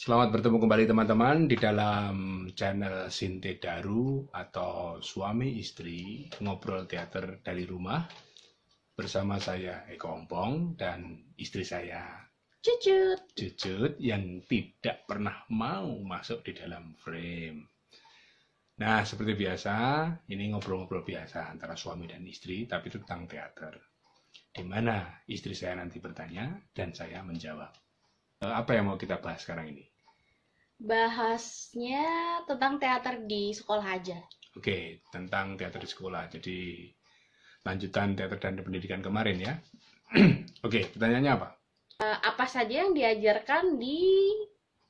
Selamat bertemu kembali teman-teman di dalam channel Sinte Daru atau suami istri ngobrol teater dari rumah bersama saya Eko Ompong dan istri saya Cucut. Cucut yang tidak pernah mau masuk di dalam frame. Nah, seperti biasa, ini ngobrol-ngobrol biasa antara suami dan istri, tapi itu tentang teater. Di mana istri saya nanti bertanya dan saya menjawab. Apa yang mau kita bahas sekarang ini? Bahasnya tentang teater di sekolah aja. Oke, tentang teater di sekolah. Jadi lanjutan teater dan pendidikan kemarin ya. Oke, pertanyaannya apa? Apa saja yang diajarkan di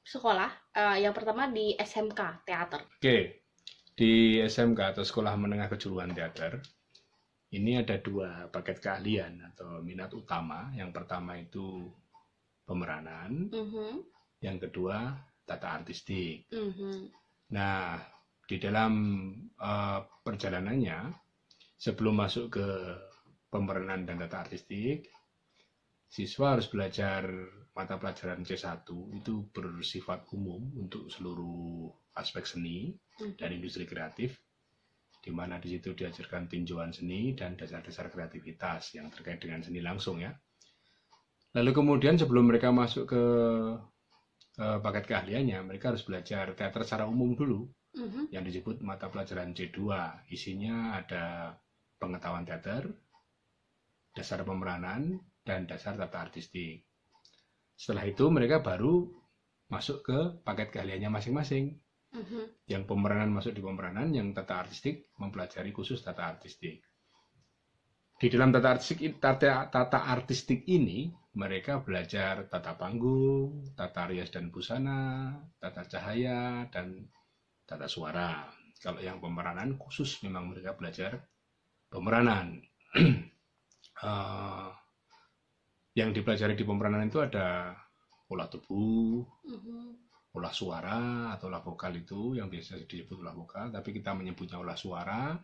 sekolah? Yang pertama di SMK teater. Oke, di SMK atau Sekolah Menengah Kejuruan Teater, ini ada dua paket keahlian atau minat utama. Yang pertama itu pemeranan, yang kedua tata artistik. Nah, di dalam perjalanannya, sebelum masuk ke pemeranan dan tata artistik, siswa harus belajar mata pelajaran C1 itu bersifat umum untuk seluruh aspek seni dan industri kreatif, di mana di situ diajarkan tinjauan seni dan dasar-dasar kreativitas yang terkait dengan seni langsung ya. Lalu kemudian sebelum mereka masuk ke paket keahliannya, mereka harus belajar teater secara umum dulu, yang disebut mata pelajaran C2. Isinya ada pengetahuan teater, dasar pemeranan, dan dasar tata artistik. Setelah itu mereka baru masuk ke paket keahliannya masing-masing. Yang pemeranan masuk di pemeranan, yang tata artistik mempelajari khusus tata artistik. Di dalam tata artistik ini, mereka belajar tata panggung, tata rias dan busana, tata cahaya, dan tata suara. Kalau yang pemeranan khusus memang mereka belajar pemeranan. Yang dipelajari di pemeranan itu ada olah tubuh, olah suara atau olah vokal itu yang biasa disebut olah vokal, tapi kita menyebutnya olah suara.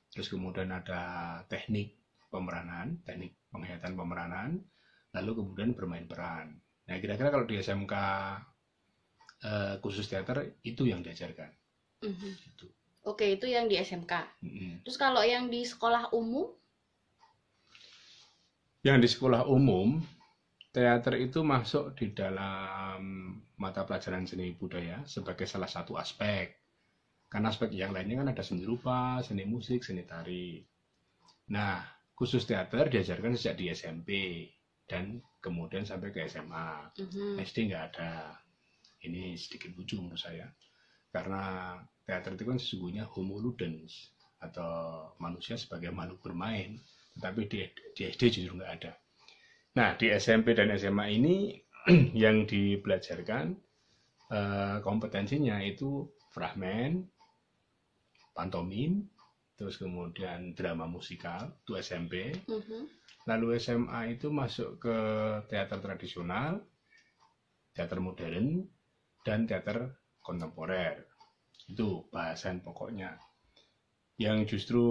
Terus kemudian ada teknik pemeranan, teknik penghayatan pemeranan, lalu kemudian bermain peran. Nah, kira-kira kalau di SMK khusus teater itu yang diajarkan. Gitu. Oke, itu yang di SMK. Terus kalau yang di sekolah umum? Yang di sekolah umum, teater itu masuk di dalam mata pelajaran seni budaya sebagai salah satu aspek. Karena aspek yang lainnya kan ada seni rupa, seni musik, seni tari. Nah, khusus teater diajarkan sejak di SMP dan kemudian sampai ke SMA. SD nggak ada. Ini sedikit lucu menurut saya. Karena teater itu kan sesungguhnya homo ludens atau manusia sebagai makhluk bermain. Tetapi di SD justru nggak ada. Nah, di SMP dan SMA ini yang dibelajarkan kompetensinya itu fragmen, pantomim, terus kemudian drama musikal, itu SMP. Lalu SMA itu masuk ke teater tradisional, teater modern, dan teater kontemporer. Itu bahasan pokoknya. Yang justru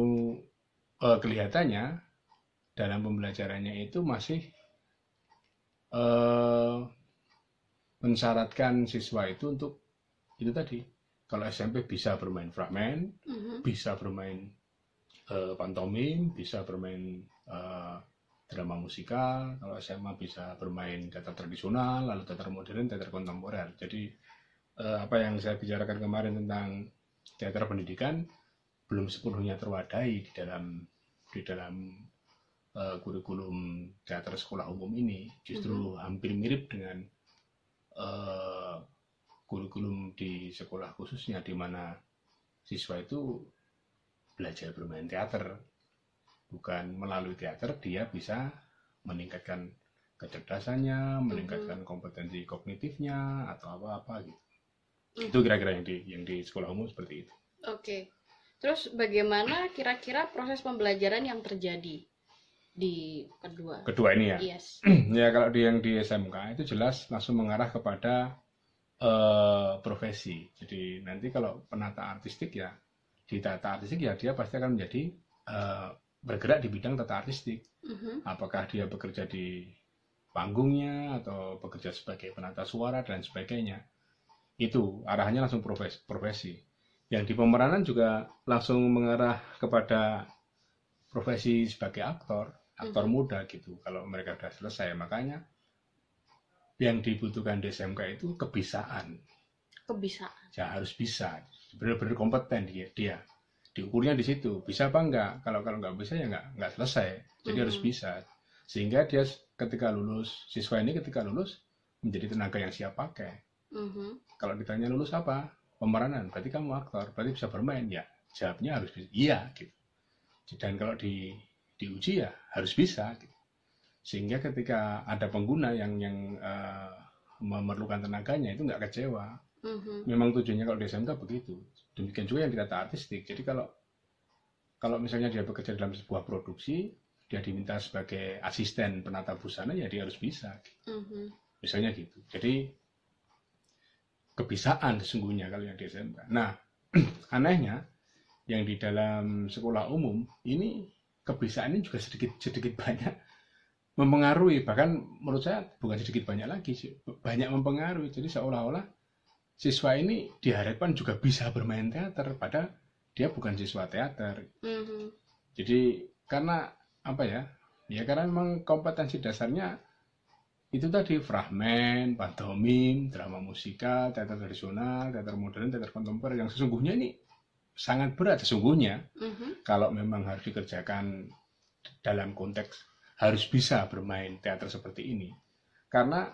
kelihatannya dalam pembelajarannya itu masih mensyaratkan siswa itu untuk itu tadi. Kalau SMP bisa bermain fragmen, bisa bermain pantomim, bisa bermain drama musikal. Kalau SMA bisa bermain teater tradisional, lalu teater modern, teater kontemporer. Jadi apa yang saya bicarakan kemarin tentang teater pendidikan belum sepenuhnya terwadahi di dalam kurikulum teater sekolah umum ini. Justru hampir mirip dengan kurikulum di sekolah khususnya, di mana siswa itu belajar bermain teater. Bukan melalui teater dia bisa meningkatkan kecerdasannya, meningkatkan kompetensi kognitifnya atau apa-apa gitu. Itu kira-kira yang di sekolah umum seperti itu. Oke. Terus bagaimana kira-kira proses pembelajaran yang terjadi di kedua ini ya? Yes. Ya, kalau yang di SMK itu jelas langsung mengarah kepada profesi. Jadi nanti kalau penata artistik ya, di tata artistik ya dia pasti akan menjadi bergerak di bidang tata artistik. Apakah dia bekerja di panggungnya atau bekerja sebagai penata suara dan sebagainya. Itu arahannya langsung profesi. Yang di pemeranan juga langsung mengarah kepada profesi sebagai aktor muda gitu. Kalau mereka sudah selesai, makanya yang dibutuhkan di SMK itu kebisaan. Ya harus bisa, benar-benar kompeten dia. Diukurnya di situ, bisa apa enggak? Kalau nggak bisa ya nggak selesai. Jadi harus bisa. Sehingga dia ketika lulus, siswa ini ketika lulus menjadi tenaga yang siap pakai. Kalau ditanya lulus apa? Pemeranan, berarti kamu aktor, berarti bisa bermain ya. Jawabnya harus bisa, iya gitu. Dan kalau diuji ya harus bisa gitu. Sehingga ketika ada pengguna yang memerlukan tenaganya itu nggak kecewa. Memang tujuannya kalau di SMK begitu. Demikian juga yang di tata artistik. Jadi kalau misalnya dia bekerja dalam sebuah produksi, dia diminta sebagai asisten penata busana ya dia harus bisa. Misalnya gitu. Jadi kebisaan sesungguhnya kalau yang di SMK. Nah, anehnya yang di dalam sekolah umum ini kebisaan ini juga sedikit banyak mempengaruhi, bahkan menurut saya bukan sedikit banyak lagi sih, banyak mempengaruhi. Jadi seolah-olah siswa ini diharapkan juga bisa bermain teater, padahal dia bukan siswa teater. Jadi karena apa ya? Ya karena memang kompetensi dasarnya itu tadi fragmen, pantomim, drama musikal, teater tradisional, teater modern, teater kontemporer yang sesungguhnya ini sangat berat sesungguhnya. Kalau memang harus dikerjakan dalam konteks harus bisa bermain teater seperti ini. Karena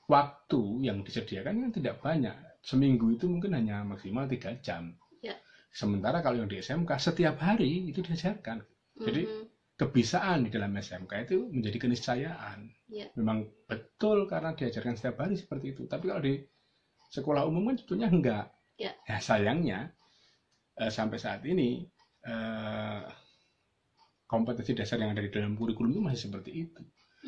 waktu yang disediakan kan tidak banyak. Seminggu itu mungkin hanya maksimal 3 jam. Ya. Sementara kalau yang di SMK setiap hari itu diajarkan. Jadi kebisaan di dalam SMK itu menjadi keniscayaan. Ya. Memang betul karena diajarkan setiap hari seperti itu. Tapi kalau di sekolah umum kan sebetulnya enggak. Ya. Ya sayangnya sampai saat ini kompetensi dasar yang ada di dalam kurikulum itu masih seperti itu.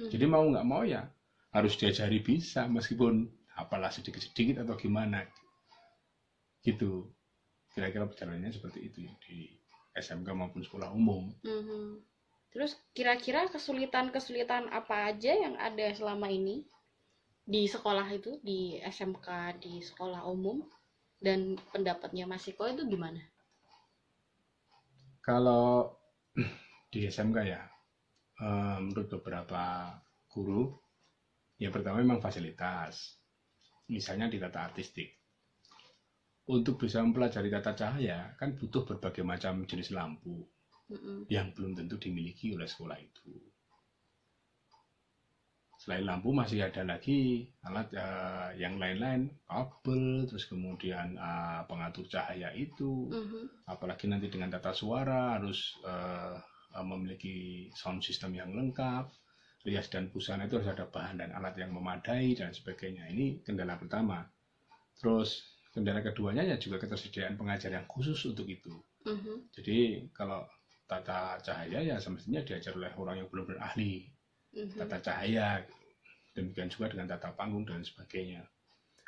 Jadi mau nggak mau ya harus diajari bisa meskipun apalah sedikit-sedikit atau gimana. Gitu. Kira-kira perjalanannya seperti itu ya di SMK maupun sekolah umum. Terus kira-kira kesulitan-kesulitan apa aja yang ada selama ini di sekolah itu, di SMK, di sekolah umum, dan pendapatnya Mas Iko itu gimana? Kalau di SMK ya, menurut beberapa guru, yang pertama memang fasilitas. Misalnya di tata artistik. Untuk bisa mempelajari tata cahaya, kan butuh berbagai macam jenis lampu yang belum tentu dimiliki oleh sekolah itu. Selain lampu masih ada lagi alat yang lain-lain, kabel, terus kemudian pengatur cahaya itu, apalagi nanti dengan tata suara harus memiliki sound system yang lengkap, rias dan busana itu harus ada bahan dan alat yang memadai dan sebagainya. Ini kendala pertama. Terus kendala keduanya ya juga ketersediaan pengajar yang khusus untuk itu. Jadi kalau tata cahaya ya semestinya diajar oleh orang yang benar-benar ahli tata cahaya. Demikian juga dengan tata panggung dan sebagainya.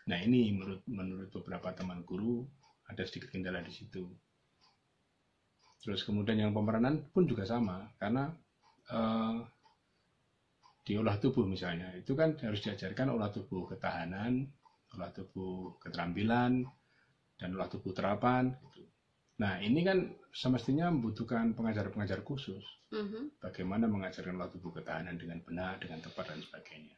Nah ini menurut beberapa teman guru ada sedikit kendala di situ. Terus kemudian yang pemeranan pun juga sama karena di olah tubuh misalnya itu kan harus diajarkan olah tubuh ketahanan, olah tubuh keterampilan, dan olah tubuh terapan gitu. Nah ini kan semestinya membutuhkan pengajar-pengajar khusus. Bagaimana mengajarkan olah tubuh ketahanan dengan benar, dengan tepat dan sebagainya.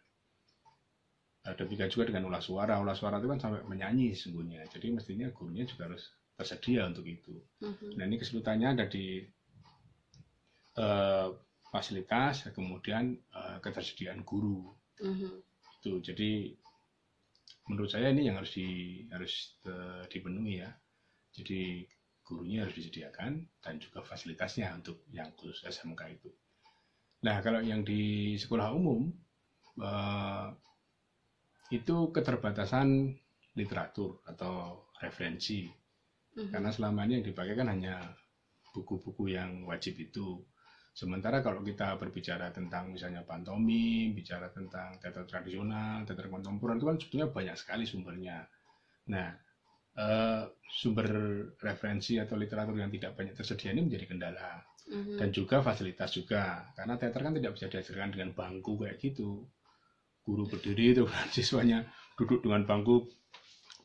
Demikian juga dengan olah suara. Olah suara itu kan sampai menyanyi sesungguhnya. Jadi mestinya gurunya juga harus tersedia untuk itu. Nah ini kesulitannya ada di fasilitas, kemudian ketersediaan guru. Itu jadi menurut saya ini yang harus dipenuhi ya. Jadi gurunya harus disediakan dan juga fasilitasnya untuk yang khusus SMK itu. Nah kalau yang di sekolah umum itu keterbatasan literatur atau referensi. Karena selama ini yang dipakai kan hanya buku-buku yang wajib itu. Sementara kalau kita berbicara tentang misalnya pantomim, bicara tentang teater tradisional, teater kontemporer itu kan sebetulnya banyak sekali sumbernya. Nah, sumber referensi atau literatur yang tidak banyak tersedia ini menjadi kendala. Dan juga fasilitas juga. Karena teater kan tidak bisa diajarkan dengan bangku kayak gitu. Guru berdiri itu siswanya duduk dengan bangku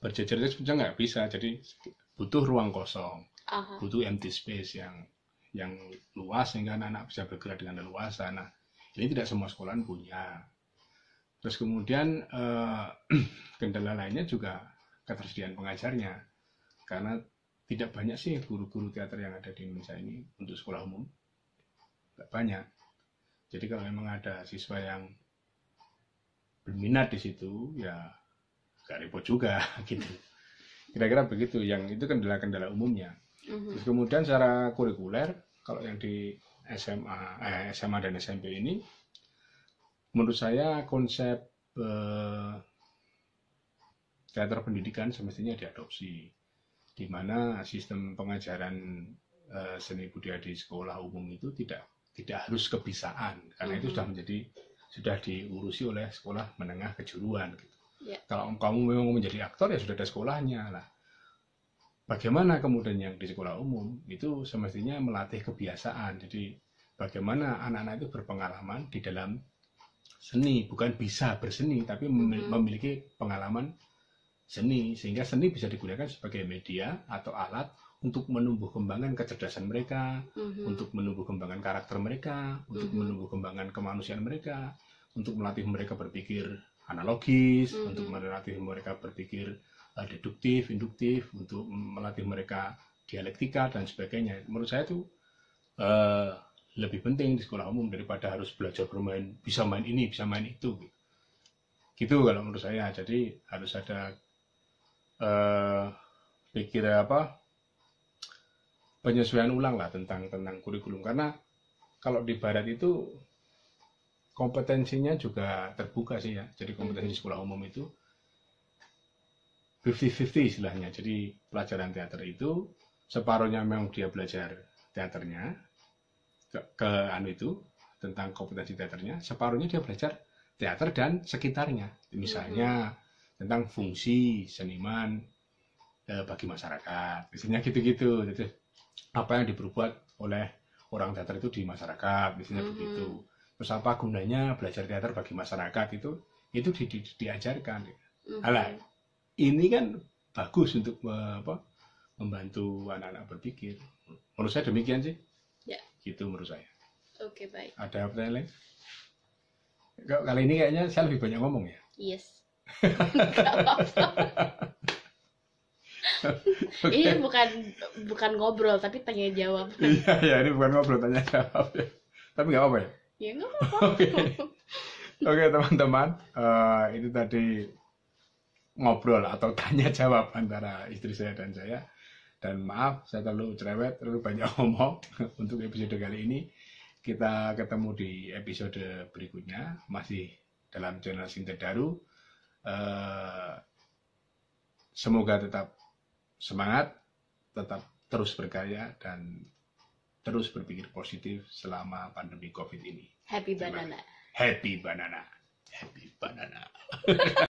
berjejer itu sebenarnya nggak bisa, jadi butuh ruang kosong, Aha. butuh empty space yang luas sehingga anak-anak bisa bergerak dengan leluasa. Nah, ini tidak semua sekolah punya. Terus kemudian kendala lainnya juga ketersediaan pengajarnya, karena tidak banyak sih guru-guru teater yang ada di Indonesia ini untuk sekolah umum, nggak banyak. Jadi kalau memang ada siswa yang berminat di situ, ya gak repot juga gitu. Kira-kira begitu, yang itu kendala-kendala umumnya. Terus kemudian secara kurikuler, kalau yang di SMA dan SMP ini, menurut saya konsep teater pendidikan semestinya diadopsi, di mana sistem pengajaran seni budaya di sekolah umum itu tidak harus kebisaan, karena itu sudah diurusi oleh sekolah menengah kejuruan gitu. Yeah. Kalau kamu memang menjadi aktor, ya sudah ada sekolahnya lah. Bagaimana kemudian yang di sekolah umum itu semestinya melatih kebiasaan. Jadi bagaimana anak-anak itu berpengalaman di dalam seni, bukan bisa berseni, tapi memiliki pengalaman seni, sehingga seni bisa digunakan sebagai media atau alat untuk menumbuh kembangkan kecerdasan mereka, untuk menumbuh kembangkan karakter mereka, untuk menumbuh kembangkan kemanusiaan mereka, untuk melatih mereka berpikir analogis, untuk melatih mereka berpikir deduktif, induktif, untuk melatih mereka dialektika dan sebagainya. Menurut saya itu lebih penting di sekolah umum daripada harus belajar bermain, bisa main ini, bisa main itu. Gitu kalau menurut saya. Jadi harus ada penyesuaian ulang lah tentang kurikulum, karena kalau di barat itu kompetensinya juga terbuka sih ya. Jadi kompetensi sekolah umum itu 50-50 istilahnya. Jadi pelajaran teater itu separuhnya memang dia belajar teaternya ke itu tentang kompetensi teaternya, separuhnya dia belajar teater dan sekitarnya, misalnya tentang fungsi seniman bagi masyarakat, misalnya gitu-gitu. Jadi apa yang diperbuat oleh orang teater itu di masyarakat, misalnya begitu. Terus apa gunanya belajar teater bagi masyarakat, itu diajarkan. Alah, ini kan bagus untuk membantu anak-anak berpikir. Menurut saya demikian sih. Ya. Gitu menurut saya. Oke, baik. Ada pertanyaan lain? Kali ini kayaknya saya lebih banyak ngomong ya. Yes. Gak apa-apa. Ini bukan ngobrol tapi tanya jawab. Iya, ini bukan ngobrol, tanya jawab ya. Tapi nggak apa-apa ya? Ya nggak apa-apa. Oke, teman-teman, itu tadi ngobrol atau tanya jawab antara istri saya dan saya. Dan maaf, saya terlalu cerewet, terlalu banyak ngomong untuk episode kali ini. Kita ketemu di episode berikutnya, masih dalam channel Sintet Daru. Semoga tetap semangat, tetap terus berkarya, dan terus berpikir positif selama pandemi COVID ini. Happy banana. Happy banana. Happy banana.